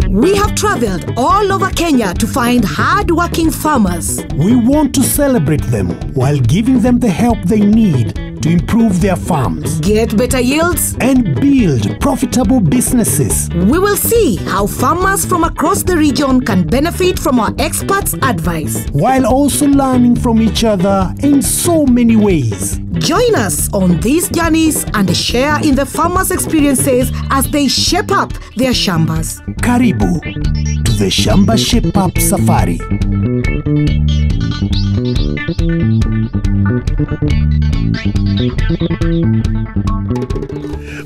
We have traveled all over Kenya to find hard-working farmers. We want to celebrate them while giving them the help they need to improve their farms, Get better yields. and build profitable businesses. We will see how farmers from across the region can benefit from our experts' advice. While also learning from each other in so many ways. Join us on these journeys and share in the farmers' experiences as they shape up their shambas. Karibu to the Shamba Shape Up Safari.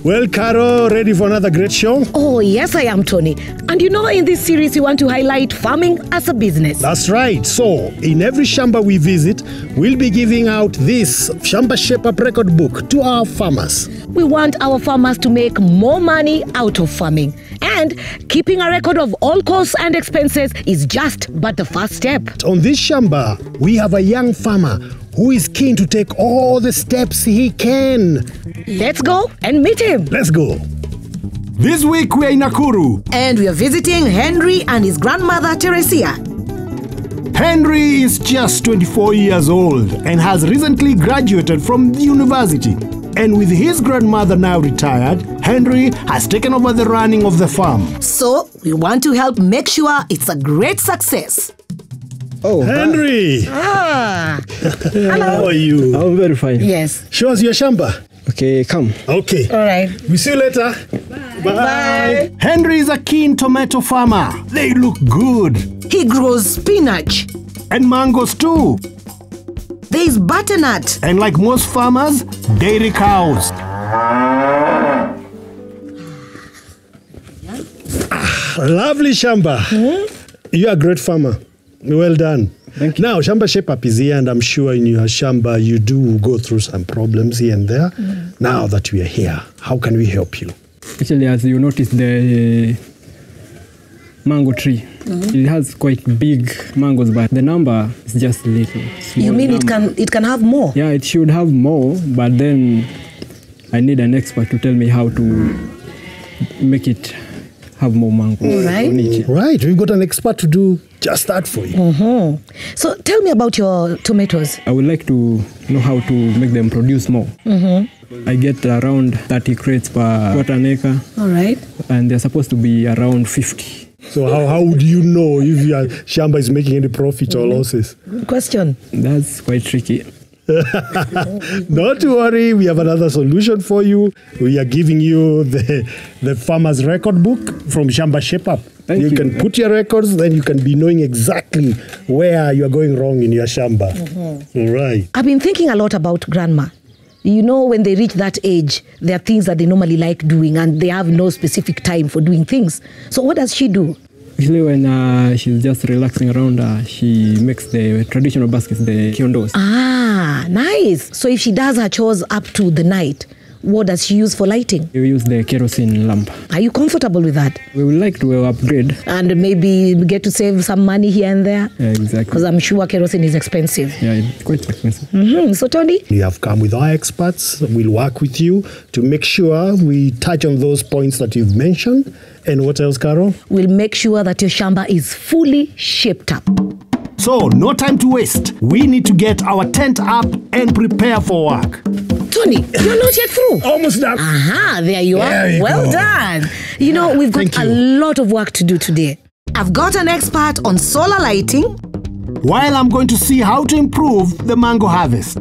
Well, Caro, ready for another great show? Oh, yes, I am, Tony. And you know, in this series, we want to highlight farming as a business. That's right. So, in every Shamba we visit, we'll be giving out this Shamba Shape Up record book to our farmers. We want our farmers to make more money out of farming. And keeping a record of all costs and expenses is just but the first step. On this Shamba, we have a young farmer who is keen to take all the steps he can. Let's go and meet him. Let's go. This week we are in Nakuru. And we are visiting Henry and his grandmother, Teresia. Henry is just 24 years old and has recently graduated from the university. And with his grandmother now retired, Henry has taken over the running of the farm. So we want to help make sure it's a great success. Oh, Henry, how are you? I'm very fine. Yes. Show us your Shamba. Okay, come. Okay. All right. We see you later. Bye. Henry is a keen tomato farmer. They look good. He grows spinach. And mangoes too. There is butternut. And like most farmers, dairy cows. Lovely Shamba. You're a great farmer. Well done. Thank you. Now, Shamba Shape Up is here, and I'm sure in your Shamba you do go through some problems here and there. Now that we are here, how can we help you? Actually, as you notice, the mango tree, it has quite big mangoes, but the number is just little. You mean number. it can have more? Yeah, it should have more, but then I need an expert to tell me how to make it have more mangoes. All right. on it. Right, we've got an expert to do just that for you. So tell me about your tomatoes. I would like to know how to make them produce more. I get around 30 crates per quarter an acre, All right. and they're supposed to be around 50. So how would you know if your Shamba is making any profit or losses? Good question. That's quite tricky. Not to worry, we have another solution for you. We are giving you the farmer's record book from Shamba Shape Up. Thank You you. can put your records, then you can be knowing exactly where you are going wrong in your Shamba. All right. I've been thinking a lot about grandma. You know, when they reach that age, there are things that they normally like doing and they have no specific time for doing things. So what does she do? Usually when she's just relaxing around, she makes the traditional baskets, the kiondos. Ah, nice. So if she does her chores up to the night, what does she use for lighting? We use the kerosene lamp. Are you comfortable with that? We would like to upgrade. And maybe get to save some money here and there? Yeah, exactly. Because I'm sure kerosene is expensive. Yeah, it's quite expensive. So Tony? We have come with our experts. We'll work with you to make sure we touch on those points that you've mentioned. And what else, Carol? Will make sure that your shamba is fully shaped up. So, no time to waste. We need to get our tent up and prepare for work. Tony, you're not yet through. Almost done. Aha, there you are. There you Well go. done. You know, we've got Thank a you. lot of work to do today. I've got an expert on solar lighting. While I'm going to see how to improve the mango harvest.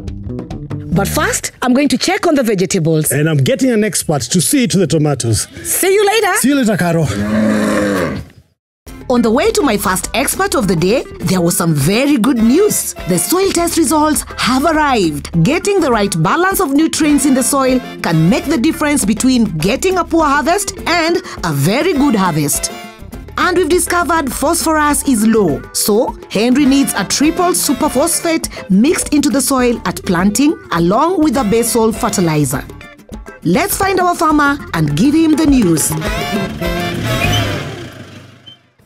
But first, I'm going to check on the vegetables. And I'm getting an expert to see to the tomatoes. See you later. See you later, Carol. On the way to my first expert of the day, there was some very good news. The soil test results have arrived. Getting the right balance of nutrients in the soil can make the difference between getting a poor harvest and a very good harvest. And we've discovered phosphorus is low. So, Henry needs a triple superphosphate mixed into the soil at planting along with a basal fertilizer. Let's find our farmer and give him the news.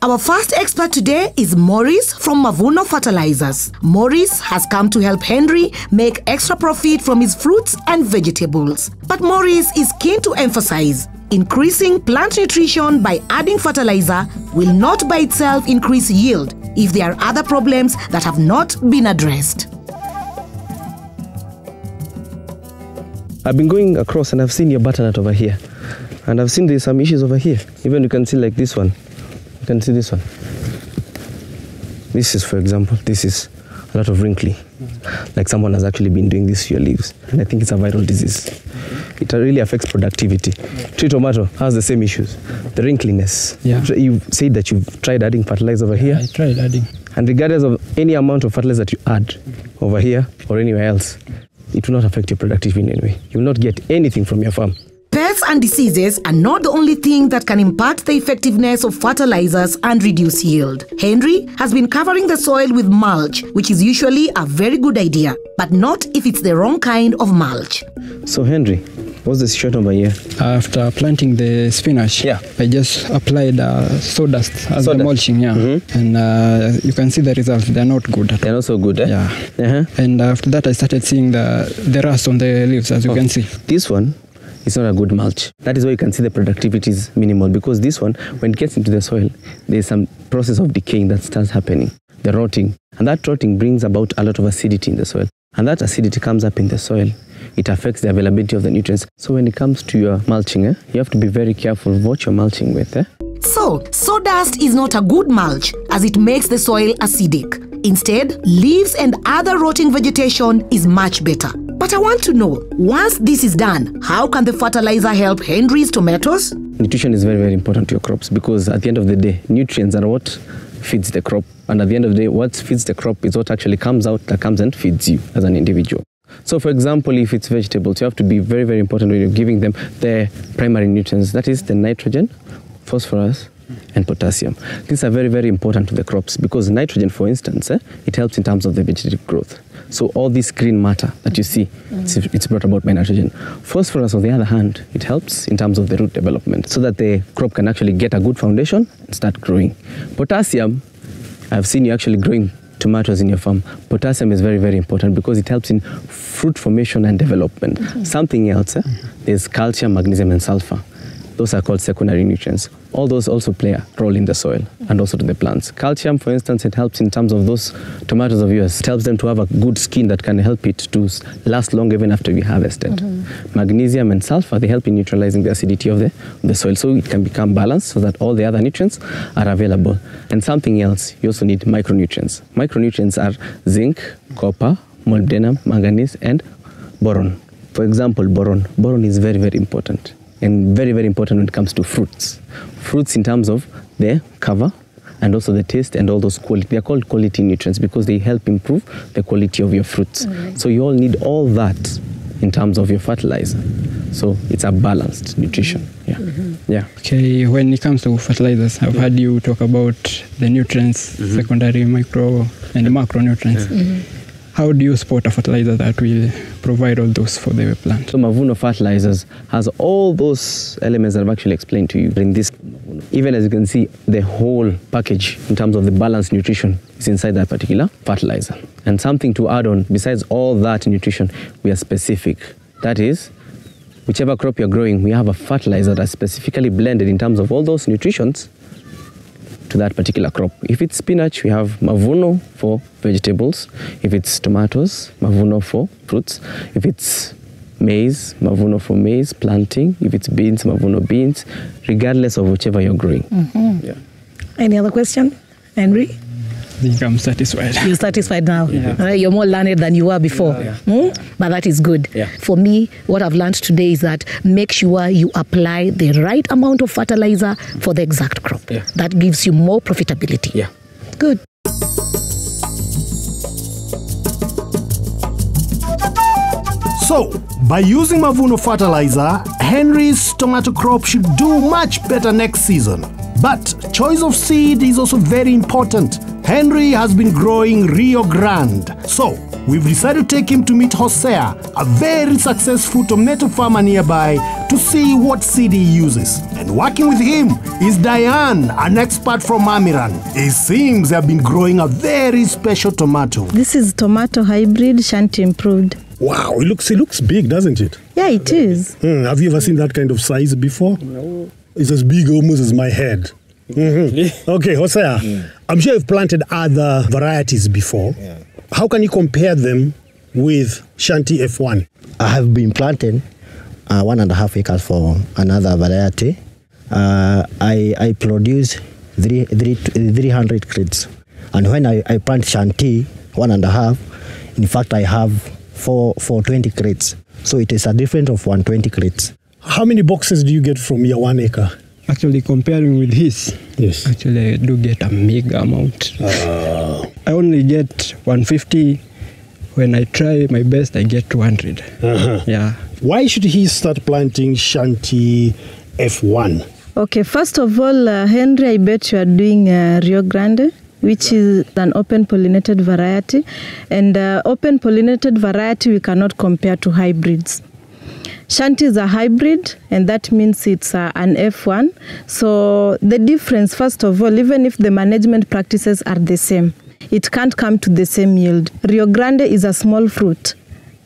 Our first expert today is Maurice from Mavuno Fertilizers. Maurice has come to help Henry make extra profit from his fruits and vegetables. But Maurice is keen to emphasize, Increasing plant nutrition by adding fertilizer will not by itself increase yield if there are other problems that have not been addressed. I've been going across and I've seen your butternut over here. And I've seen there's some issues over here. Even you can see like this one. You can see this one. This is, for example, this is a lot of wrinkly. Like someone has actually been doing this to your leaves. And I think it's a viral disease. It really affects productivity. Tree tomato has the same issues. The wrinkliness. Yeah. You said that you've tried adding fertilizer over here. I tried adding. And regardless of any amount of fertilizer that you add over here or anywhere else, it will not affect your productivity in any way. You will not get anything from your farm. Pests and diseases are not the only thing that can impact the effectiveness of fertilizers and reduce yield. Henry has been covering the soil with mulch, which is usually a very good idea, but not if it's the wrong kind of mulch. So Henry, what's the situation over here? After planting the spinach, Yeah. I just applied sawdust as Sawdust. the mulching, and you can see the results. They're not good at all. They're not so good, eh? Yeah. And after that, I started seeing the rust on the leaves, as you can see. This one is not a good mulch. That is why you can see the productivity is minimal, because this one, when it gets into the soil, there's some process of decaying that starts happening, the rotting. And that rotting brings about a lot of acidity in the soil. And that acidity comes up in the soil. It affects the availability of the nutrients. So when it comes to your mulching, you have to be very careful of what you're mulching with. So, sawdust is not a good mulch as it makes the soil acidic. Instead, leaves and other rotting vegetation is much better. But I want to know, once this is done, how can the fertilizer help Henry's tomatoes? Nutrition is very, very important to your crops, because at the end of the day, nutrients are what feeds the crop. And at the end of the day, what feeds the crop is what actually comes out, that comes and feeds you as an individual. So for example, if it's vegetables, you have to be very, very important when you're giving them the primary nutrients. That is the nitrogen, phosphorus, and potassium. These are very, very important to the crops, because nitrogen, for instance, it helps in terms of the vegetative growth. So all this green matter that you see, it's brought about by nitrogen. Phosphorus, on the other hand, it helps in terms of the root development, so that the crop can actually get a good foundation and start growing. Potassium, I've seen you actually growing tomatoes in your farm. Potassium is very, very important because it helps in fruit formation and development. Something else, there's calcium, magnesium, and sulfur. Those are called secondary nutrients. All those also play a role in the soil and also to the plants. Calcium, for instance, it helps in terms of those tomatoes of yours. It helps them to have a good skin that can help it to last long even after we harvested. Magnesium and sulfur, they help in neutralizing the acidity of the soil, so it can become balanced so that all the other nutrients are available. And something else, you also need micronutrients. Micronutrients are zinc, copper, molybdenum, manganese, and boron. For example, boron. Boron is very, very important. And very, very important when it comes to fruits. Fruits in terms of their cover and also the taste and all those quality. They are called quality nutrients because they help improve the quality of your fruits. So you all need all that in terms of your fertilizer. So it's a balanced nutrition. Yeah. Okay, when it comes to fertilizers, I've heard you talk about the nutrients, secondary, micro, and macronutrients. How do you spot a fertilizer that will provide all those for the plant? So Mavuno Fertilizers has all those elements that I've actually explained to you in this. Even as you can see, the whole package in terms of the balanced nutrition is inside that particular fertilizer. And something to add on, besides all that nutrition, we are specific. That is, whichever crop you're growing, we have a fertilizer that's specifically blended in terms of all those nutritions to that particular crop. If it's spinach, we have Mavuno for vegetables. If it's tomatoes, Mavuno for fruits. If it's maize, Mavuno for maize, planting. If it's beans, Mavuno beans, regardless of whichever you're growing. Any other question, Henry? I think I'm satisfied. You're satisfied now? You're more learned than you were before. But that is good. For me, what I've learned today is that make sure you apply the right amount of fertilizer for the exact crop. That gives you more profitability. Good. So, by using Mavuno fertilizer, Henry's tomato crop should do much better next season. But choice of seed is also very important. Henry has been growing Rio Grande. So, we've decided to take him to meet Hosea, a very successful tomato farmer nearby, to see what seed he uses. And working with him is Diane, an expert from Amiran. It seems they have been growing a very special tomato. This is tomato hybrid Shanti improved. Wow, it looks big, doesn't it? Yeah, it is. Have you ever seen that kind of size before? No. It's as big almost as my head. Okay, Hosea, I'm sure you've planted other varieties before. Yeah. How can you compare them with Shanti F1? I have been planting 1.5 acres for another variety. I produce 300 crates. And when I plant Shanti 1.5, in fact, I have 420 crates. So it is a difference of 120 crates. How many boxes do you get from your 1 acre? Actually, comparing with his, yes, actually I do get a mega amount. I only get 150. When I try my best, I get 200. Yeah. Why should he start planting Shanti F1? Okay, first of all, Henry, I bet you are doing Rio Grande, which is an open pollinated variety. And open pollinated variety we cannot compare to hybrids. Shanti is a hybrid, and that means it's an F1. So the difference, first of all, even if the management practices are the same, it can't come to the same yield. Rio Grande is a small fruit.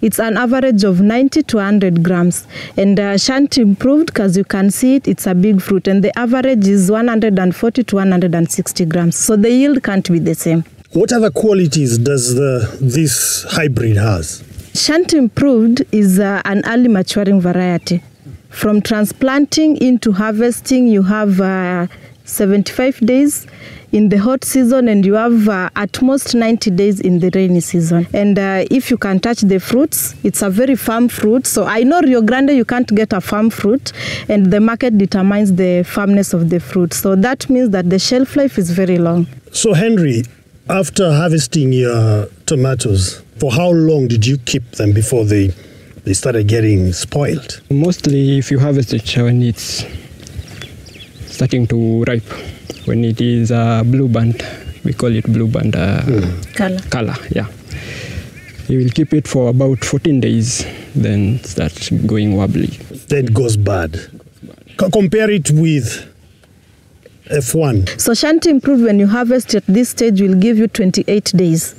It's an average of 90 to 100 grams. And Shanti improved, because you can see it, it's a big fruit. And the average is 140 to 160 grams. So the yield can't be the same. What other qualities does this hybrid has? Shanti improved is an early maturing variety. From transplanting into harvesting, you have 75 days in the hot season, and you have at most 90 days in the rainy season. And if you can touch the fruits, it's a very firm fruit. So I know Rio Grande, you can't get a firm fruit, and the market determines the firmness of the fruit. So that means that the shelf life is very long. So Henry, after harvesting your tomatoes, for how long did you keep them before they started getting spoiled? Mostly if you harvest it when it's starting to ripe. When it is blue band, we call it blue band color, yeah. You will keep it for about 14 days, then start going wobbly. Then it goes bad. Compare it with F1. So Shanti improved, when you harvest at this stage, will give you 28 days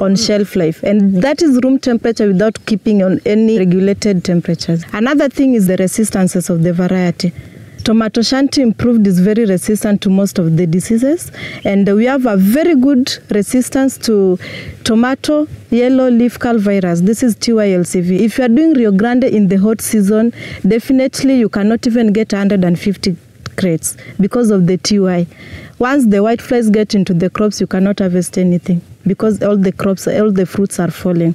on shelf life, and that is room temperature without keeping on any regulated temperatures. Another thing is the resistances of the variety. Tomato Shanti improved is very resistant to most of the diseases, and we have a very good resistance to tomato yellow leaf curl virus. This is TYLCV. If you are doing Rio Grande in the hot season, definitely you cannot even get 150 crates because of the TY. Once the white flies get into the crops, you cannot harvest anything because all the fruits are falling.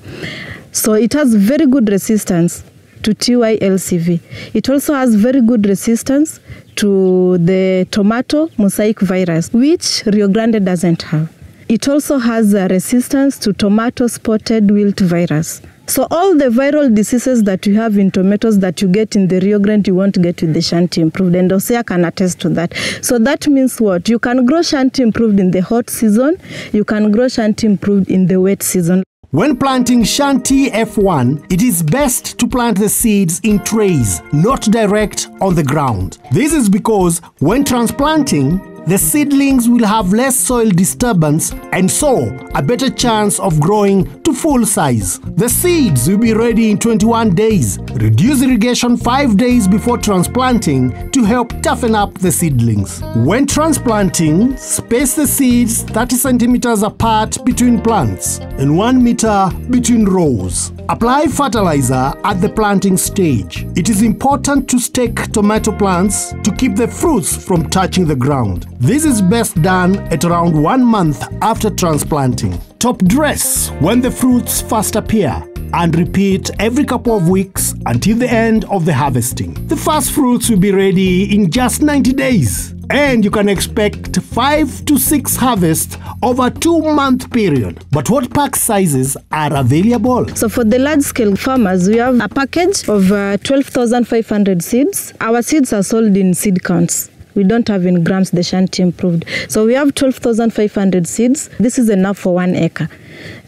So it has very good resistance to TYLCV. It also has very good resistance to the tomato mosaic virus, which Rio Grande doesn't have. It also has a resistance to tomato spotted wilt virus. So all the viral diseases that you have in tomatoes that you get in the Rio Grande, you won't get with the Shanti improved, and Hosea can attest to that. So that means what? You can grow Shanti improved in the hot season, you can grow Shanti improved in the wet season. When planting Shanti F1, it is best to plant the seeds in trays, not direct on the ground. This is because when transplanting, the seedlings will have less soil disturbance and so a better chance of growing to full size. The seeds will be ready in 21 days. Reduce irrigation 5 days before transplanting to help toughen up the seedlings. When transplanting, space the seeds 30 centimeters apart between plants and 1 meter between rows. Apply fertilizer at the planting stage. It is important to stake tomato plants to keep the fruits from touching the ground. This is best done at around 1 month after transplanting. Top dress when the fruits first appear and repeat every couple of weeks until the end of the harvesting. The first fruits will be ready in just 90 days. And you can expect 5 to 6 harvests over a 2-month period. But what pack sizes are available? So for the large-scale farmers, we have a package of 12,500 seeds. Our seeds are sold in seed counts. We don't have in grams the Shanti improved. So we have 12,500 seeds. This is enough for 1 acre.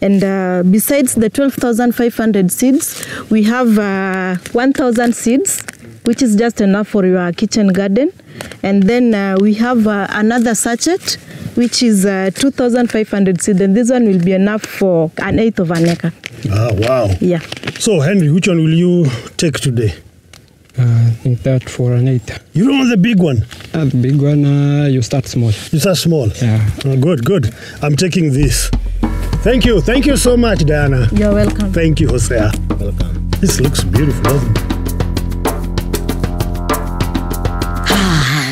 And besides the 12,500 seeds, we have 1,000 seeds, which is just enough for your kitchen garden. And then we have another sachet, which is 2,500 seeds, and this one will be enough for 1/8 of an acre. Ah, wow. Yeah. So, Henry, which one will you take today? I think that for an 8. You don't want the big one? The big one, you start small. You start small? Yeah. Oh, good, good. I'm taking this. Thank you. Thank you so much, Diana. You're welcome. Thank you, Hosea. Welcome. This looks beautiful, doesn't it?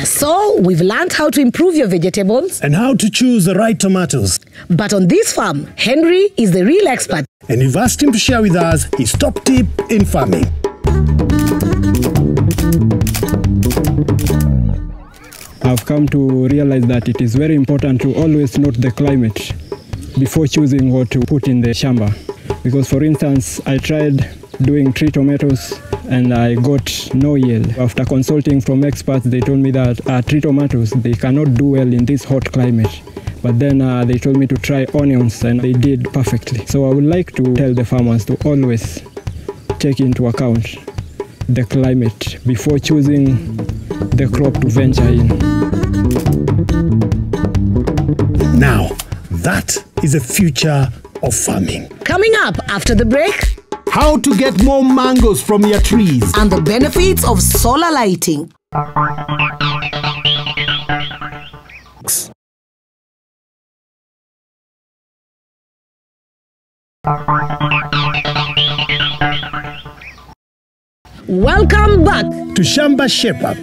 So, we've learned how to improve your vegetables. And how to choose the right tomatoes. But on this farm, Henry is the real expert. And we've asked him to share with us his top tip in farming. I've come to realize that it is very important to always note the climate before choosing what to put in the shamba. Because for instance, I tried doing tree tomatoes and I got no yield. After consulting from experts, they told me that tree tomatoes, they cannot do well in this hot climate. But then they told me to try onions and they did perfectly. So I would like to tell the farmers to always take into account the climate before choosing the crop to venture in. Now, that is the future of farming. Coming up after the break, How to get more mangoes from your trees. and the benefits of solar lighting. welcome back. To Shamba Shape Up.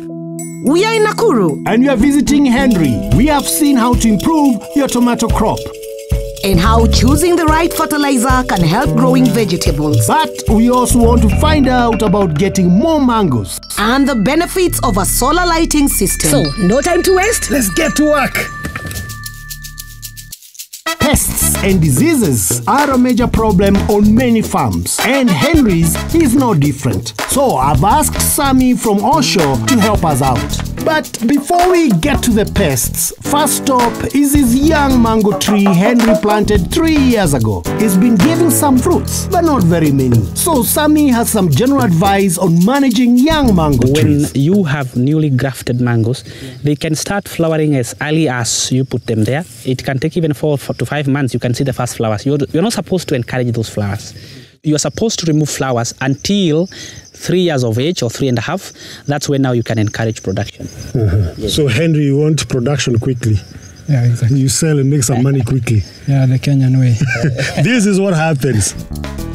We are in Nakuru, And you are visiting Henry. We have seen how to improve your tomato crop. and how choosing the right fertilizer can help growing vegetables, But we also want to find out about getting more mangoes. and the benefits of a solar lighting system. So, no time to waste. Let's get to work. Pests and diseases are a major problem on many farms, and Henry's is no different. So I've asked Sammy from Osho to help us out. But before we get to the pests, first stop is his young mango tree Henry planted 3 years ago. He's been giving some fruits, but not very many. So Sammy has some general advice on managing young mango When trees. you have newly grafted mangoes, they can start flowering as early as you put them there. It can take even 4 to 5 months. You can see the first flowers. You're not supposed to encourage those flowers. You are supposed to remove flowers until 3 years of age or 3.5. That's when now you can encourage production. So, Henry, you want production quickly. Yeah, exactly. You sell and make some money quickly. Yeah, the Kenyan way. This is what happens.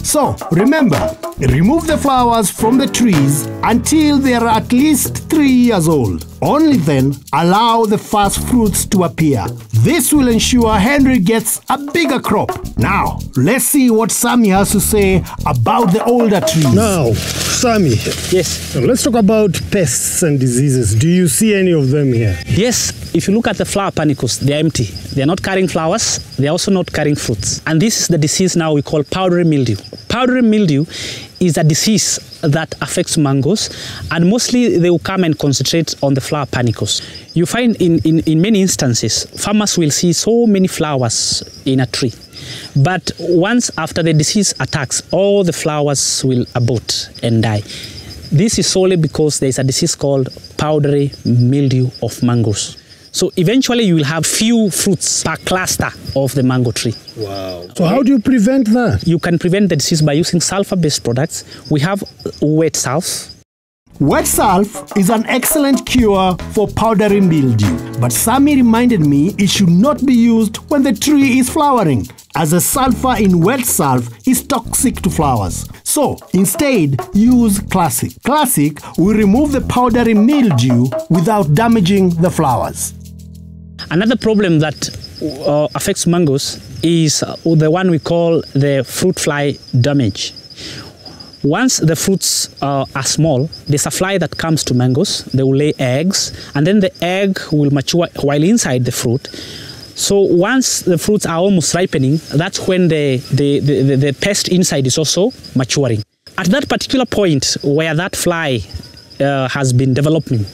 So remember, remove the flowers from the trees until they are at least 3 years old. Only then allow the first fruits to appear. This will ensure Henry gets a bigger crop. Now, let's see what Sammy has to say about the older trees. Now, Sammy, Yes. let's talk about pests and diseases. Do you see any of them here? Yes, if you look at the flower panicles, they're empty. They're not carrying flowers. They're also not carrying fruits. And this is the disease now we call powdery mildew. Powdery mildew is a disease that affects mangoes, and mostly they will come and concentrate on the flower panicles. You find in many instances, farmers will see so many flowers in a tree. But once after the disease attacks, all the flowers will abort and die. This is solely because there is a disease called powdery mildew of mangoes. So eventually you will have few fruits per cluster of the mango tree. So, how do you prevent that? You can prevent the disease by using sulfur-based products. We have wet salve. Wet salve is an excellent cure for powdery mildew, but Sammy reminded me it should not be used when the tree is flowering, as the sulfur in wet salve is toxic to flowers. So instead, use Classic. Classic will remove the powdery mildew without damaging the flowers. Another problem that affects mangoes is the one we call the fruit fly damage. Once the fruits are small, there's a fly that comes to mangoes. They will lay eggs, and then the egg will mature while inside the fruit. So once the fruits are almost ripening, that's when the pest inside is also maturing. At that particular point where that fly has been developing,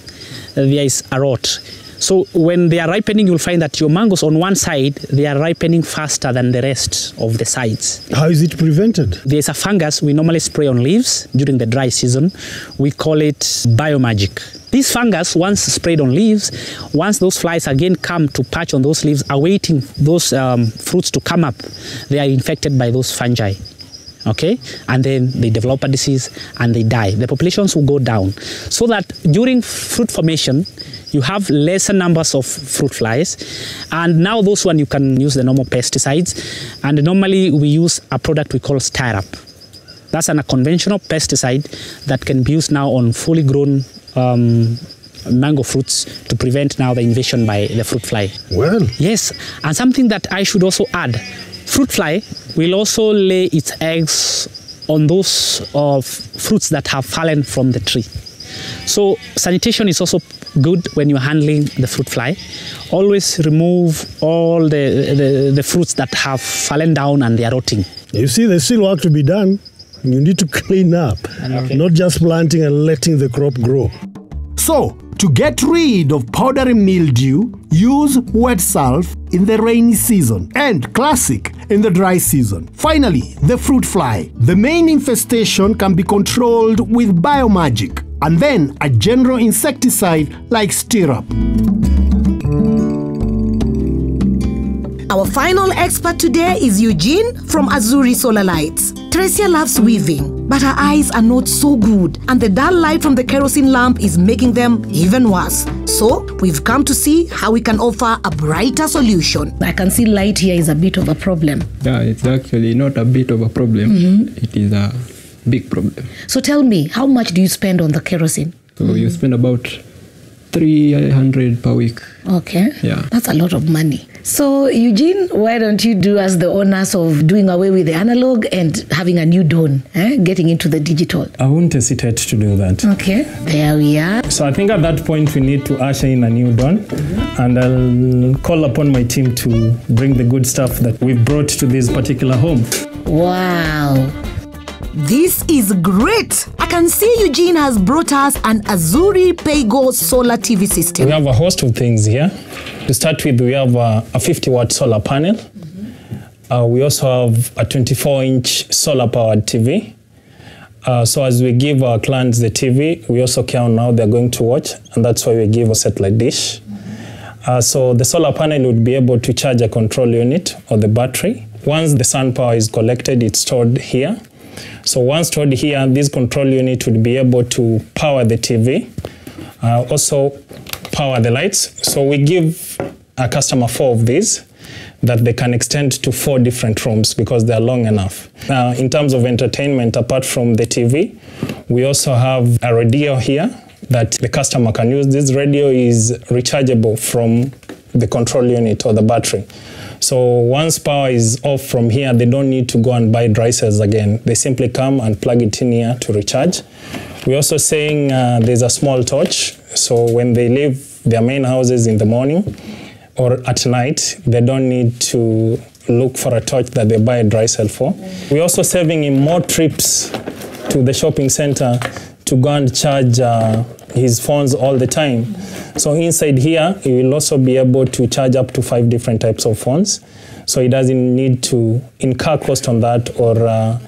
there is a rot. So when they are ripening, you'll find that your mangoes on one side, they are ripening faster than the rest of the sides. How is it prevented? There's a fungus we normally spray on leaves during the dry season. We call it Biomagic. This fungus, once sprayed on leaves, once those flies again come to perch on those leaves, awaiting those fruits to come up, they are infected by those fungi. okay, and then they develop a disease and they die. The populations will go down, so that during fruit formation, you have lesser numbers of fruit flies, and now those one you can use the normal pesticides, and normally we use a product we call Stirrup. That's a conventional pesticide that can be used now on fully grown mango fruits to prevent now the invasion by the fruit fly. Well, yes, and something that I should also add, fruit fly will also lay its eggs on those fruits that have fallen from the tree. So sanitation is also good when you're handling the fruit fly. Always remove all the fruits that have fallen down and they are rotting. you see, there's still work to be done. You need to clean up, not just planting and letting the crop grow. So, to get rid of powdery mildew, use wet sulf in the rainy season and classic in the dry season. Finally, the fruit fly. The main infestation can be controlled with biomagic and then a general insecticide like Stirrup. Our final expert today is Eugene from Azuri Solar Lights. Tricia loves weaving, but her eyes are not so good, and the dull light from the kerosene lamp is making them even worse. So, we've come to see how we can offer a brighter solution. I can see light here is a bit of a problem. Yeah, it's actually not a bit of a problem. It is a big problem. So tell me, how much do you spend on the kerosene? So you spend about 300 per week. Okay. Yeah. That's a lot of money. So, Eugene, why don't you do us the honors of doing away with the analog and having a new dawn, getting into the digital? I won't hesitate to do that. Okay, there we are. So I think at that point we need to usher in a new dawn, and I'll call upon my team to bring the good stuff that we've brought to this particular home. Wow. This is great! I can see Eugene has brought us an Azuri PayGo solar TV system. We have a host of things here. To start with, we have a 50-watt solar panel. We also have a 24-inch solar-powered TV. So as we give our clients the TV, we also care on how they're going to watch, and that's why we give a satellite dish. So the solar panel would be able to charge a control unit or the battery. Once the sun power is collected, it's stored here. So once stored here, this control unit would be able to power the TV, also power the lights. So we give a customer 4 of these that they can extend to 4 different rooms because they're long enough. Now, in terms of entertainment, apart from the TV, we also have a radio here that the customer can use. This radio is rechargeable from the control unit or the battery. So once power is off from here, they don't need to go and buy dry cells again. They simply come and plug it in here to recharge. We're also saying there's a small torch. So when they leave their main houses in the morning or at night, they don't need to look for a torch that they buy a dry cell for. We're also saving him more trips to the shopping center to go and charge his phones all the time. So inside here, he will also be able to charge up to 5 different types of phones. So he doesn't need to incur cost on that or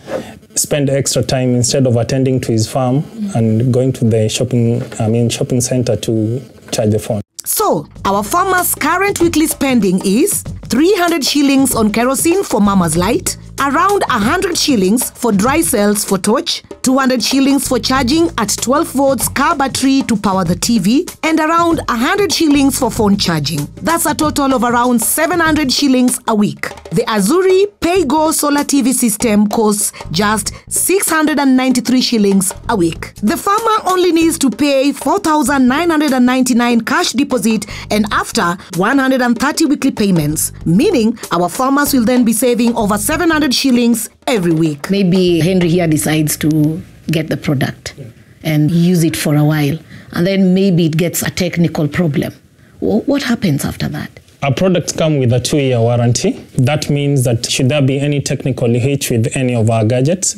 spend extra time instead of attending to his farm and going to the shopping center to charge the phone. So, our farmer's current weekly spending is 300 shillings on kerosene for Mama's Light, around 100 shillings for dry cells for torch, 200 shillings for charging at 12 volts car battery to power the TV, and around 100 shillings for phone charging. That's a total of around 700 shillings a week. The Azuri PayGo solar TV system costs just 693 shillings a week. The farmer only needs to pay 4,999 cash deposit and after 130 weekly payments, meaning our farmers will then be saving over 700 shillings every week. Maybe Henry here decides to get the product and use it for a while, and then maybe it gets a technical problem. What happens after that? Our products come with a 2-year warranty. That means that should there be any technical hitch with any of our gadgets,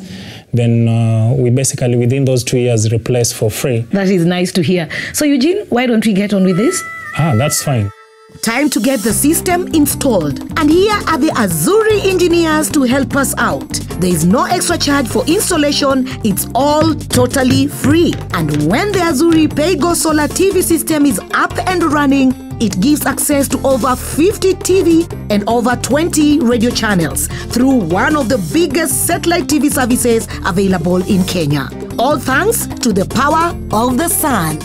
then we basically within those 2 years replace for free. That is nice to hear. So Eugene, why don't we get on with this? That's fine. Time to get the system installed. And here are the Azuri engineers to help us out. There is no extra charge for installation. It's all totally free. And when the Azuri PayGo solar TV system is up and running, It gives access to over 50 TV and over 20 radio channels through one of the biggest satellite TV services available in Kenya. All thanks to the power of the sun.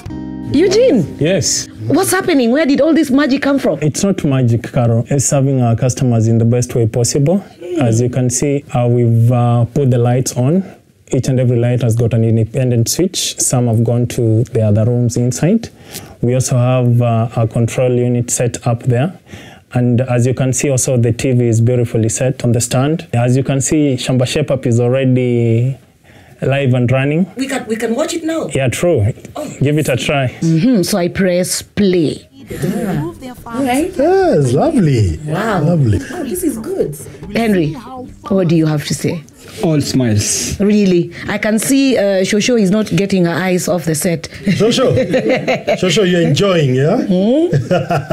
Eugene, Yes. what's happening? Where did all this magic come from? It's not magic, Carol. It's serving our customers in the best way possible. As you can see, we've put the lights on. Each and every light has got an independent switch. Some have gone to the other rooms inside. We also have a control unit set up there. And as you can see also, the TV is beautifully set on the stand. As you can see, Shamba Shape Up is already live and running. We can watch it now. Yeah, true. Give it a try. So I press play. Right? Yes, lovely. Wow. Lovely. Oh, this is good. Henry, what do you have to say? All smiles. Really, I can see Shosho is not getting her eyes off the set. Shosho, you're enjoying, yeah?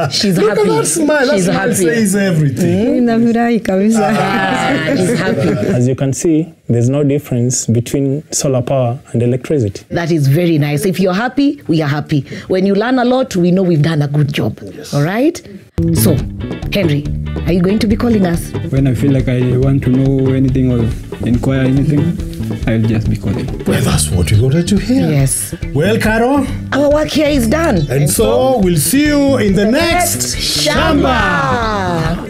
She's Look happy. at that smile. That She's smile happy. says everything. Nafurahi kabisa. She's happy. As you can see, there's no difference between solar power and electricity. That is very nice. If you're happy, we are happy. When you learn a lot, we know we've done a good job. All right? So, Henry, are you going to be calling us? When I feel like I want to know anything or inquire anything, I'll just be calling. Well, that's what we wanted to hear. Yes. Well, Carol, Our work here is done. and so we'll see you in the next Shamba.